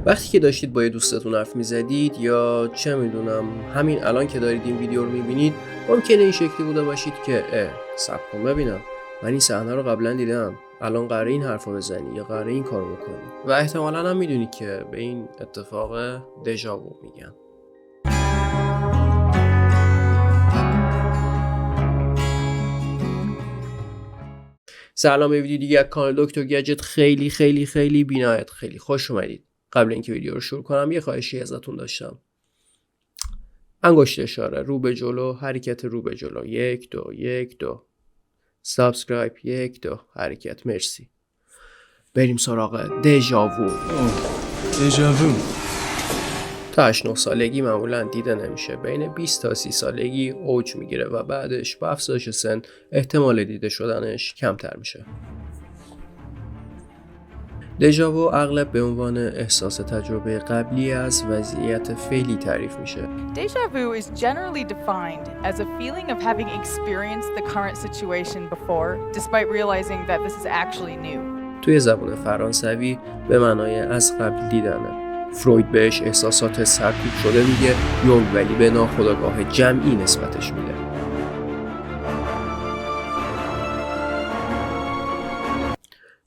وقتی که داشتید با یه دوستتون حرف میزدید یا چه میدونم همین الان که دارید این ویدیو رو میبینید ممکنه این شکلی بوده باشید که صبر کن ببینم من این صحنه رو قبلا دیدم، الان قراره این حرف رو بزنی یا قراره این کار رو بکنی و احتمالاً هم میدونید که به این اتفاق دژاوو میگن. سلام به ویدیو دیگه از کانال دکتر گجت. خیلی خیلی خیلی بی‌نهایت خیلی خوش اومدید. قبل اینکه ویدیو رو شروع کنم یه خواهشی ازتون داشتم. انگشت اشاره رو به جلو، حرکت رو به جلو، 1 2 1 2. سابسکرایب 1 2 حرکت. مرسی. بریم سراغ دژاوو. دژاوو تا 8-9 سالگی معمولا دیده نمیشه. بین 20 تا 30 سالگی اوج میگیره و بعدش با افزایش سن احتمال دیده شدنش کمتر میشه. دژاوو اغلب به عنوان احساس تجربه قبلی از وضعیت فعلی تعریف میشه. Deja vu is generally defined as a feeling of having experienced the current situation before, despite realizing that this is actually new. توی زبان فرانسوی به معنای از قبل دیدنه. فروید بهش احساسات سرکوب شده میگه، یونگ ولی به ناخودآگاه جمعی نسبتش میده.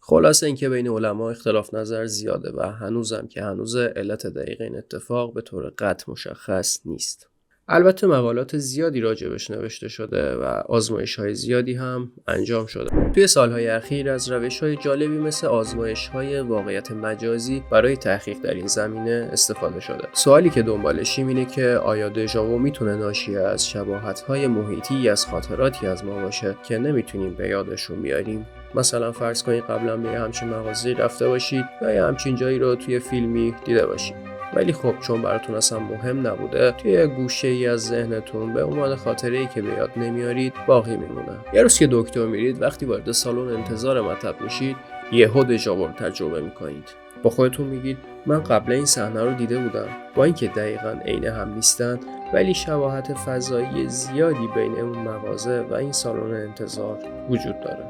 خلاصه اینکه بین علما اختلاف نظر زیاده و هنوزم که هنوز علت دقیق این اتفاق به طور قطع مشخص نیست. البته مقالات زیادی راجبش نوشته شده و آزمایش‌های زیادی هم انجام شده. توی سالهای اخیر از روش‌های جالبی مثل آزمایش‌های واقعیت مجازی برای تحقیق در این زمینه استفاده شده. سوالی که دنبالشیم اینه که آیا دژاوو میتونه ناشی از شباهت‌های محیطی از خاطراتی از ما باشه که نمیتونیم به یادشون بیاریم؟ مثلا فرض کنید قبلا به همچین مغازه‌ای رفته باشید و یا همچین جایی رو توی فیلمی دیده باشید. ولی خب چون براتون اصلا مهم نبوده توی گوشه‌ای از ذهنتون به عنوان خاطره‌ای که به یاد نمیارید باقی میمونه. یه روز که دکتر میرید وقتی وارد سالن انتظار مطب میشید یهو دژاوو رو تجربه میکنید. با خودتون میگید من قبلا این صحنه رو دیده بودم. با اینکه دقیقاً عین هم نیستن ولی شباهت فضایی زیادی بین اون مغازه و این سالن انتظار وجود داره.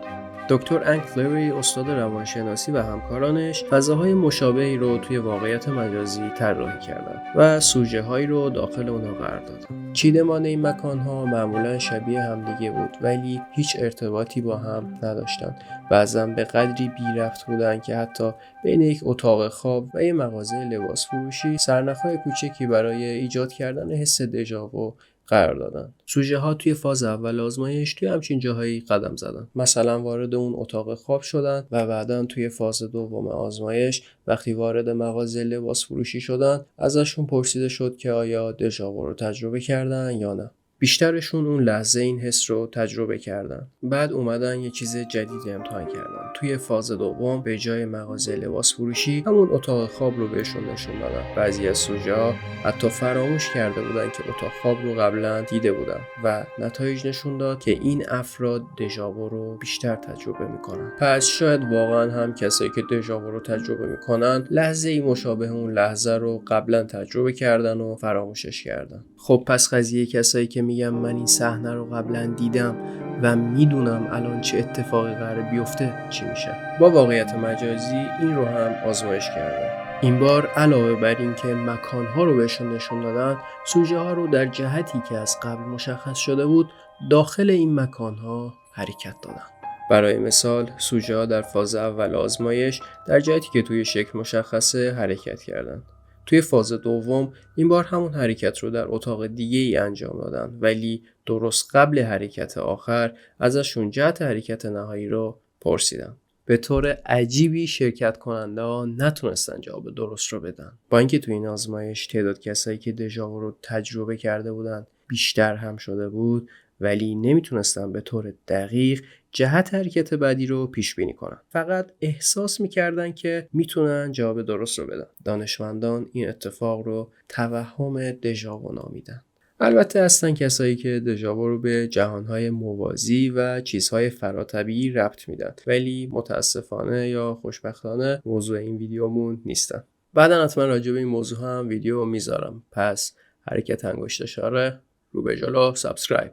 دکتر انگ فلری استاد روانشناسی و همکارانش فضاهای مشابهی رو توی واقعیت مجازی طراحی کردن و سوژه هایی رو داخل اونها قرار دادن. چیدمان این مکان‌ها معمولاً شبیه همدیگه بود ولی هیچ ارتباطی با هم نداشتن. بعضاً به قدری بی ربط بودن که حتی بین یک اتاق خواب و یک مغازه لباس فروشی سرنخ‌های کوچکی برای ایجاد کردن حس دژاوو قرار دادن. سوژه ها توی فاز اول آزمایش توی همچین جاهایی قدم زدن. مثلا وارد اون اتاق خواب شدن و بعداً توی فاز دوم آزمایش وقتی وارد مغازه لباس فروشی شدن ازشون پرسیده شد که آیا دژاوو رو تجربه کردن یا نه. بیشترشون اون لحظه این حس رو تجربه کردن. بعد اومدن یه چیز جدید امتحان کردن. توی فاز دوم به جای مغازه لباس فروشی همون اتاق خواب رو بهشون نشون دادن. بعضی از سوژه‌ها حتی فراموش کرده بودن که اتاق خواب رو قبلا دیده بودن و نتایج نشون داد که این افراد دژاوو رو بیشتر تجربه میکنن. پس شاید واقعا هم کسایی که دژاوو رو تجربه میکنن لحظه‌ای مشابه اون لحظه رو قبلا تجربه کردن و فراموشش کردن. خب پس قضیه کسایی که میگم من این صحنه رو قبلا دیدم و میدونم الان چه اتفاقی قراره بیفته چی میشه؟ با واقعیت مجازی این رو هم آزمایش کردن. این بار علاوه بر این که مکان‌ها رو بهشون نشون دادن، سوژه ها رو در جهتی که از قبل مشخص شده بود داخل این مکان‌ها حرکت دادن. برای مثال سوژه ها در فاز اول آزمایش در جهتی که توی شکل مشخصه حرکت کردند. توی فاز دوم این بار همون حرکت رو در اتاق دیگه ای انجام دادن ولی درست قبل حرکت آخر ازشون جهت حرکت نهایی رو پرسیدن. به طور عجیبی شرکت کننده ها نتونستن جواب درست رو بدن. با اینکه توی این آزمایش تعداد کسایی که دژاوو رو تجربه کرده بودن بیشتر هم شده بود ولی نمیتونستن به طور دقیق جهت حرکت بعدی رو پیش بینی کنن. فقط احساس میکردن که میتونن جواب درست رو بدن. دانشمندان این اتفاق رو توهم دژاوو نامیدن. البته هستن کسایی که دژاوو رو به جهانهای موازی و چیزهای فراتبیعی ربط میدن ولی متاسفانه یا خوشبختانه موضوع این ویدیومون نیستن. بعداً حتما راجع به این موضوع هم ویدیو میذارم. پس حرکت انگشت اشاره رو به جلو، سابسکرایب.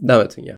دمتون گرم.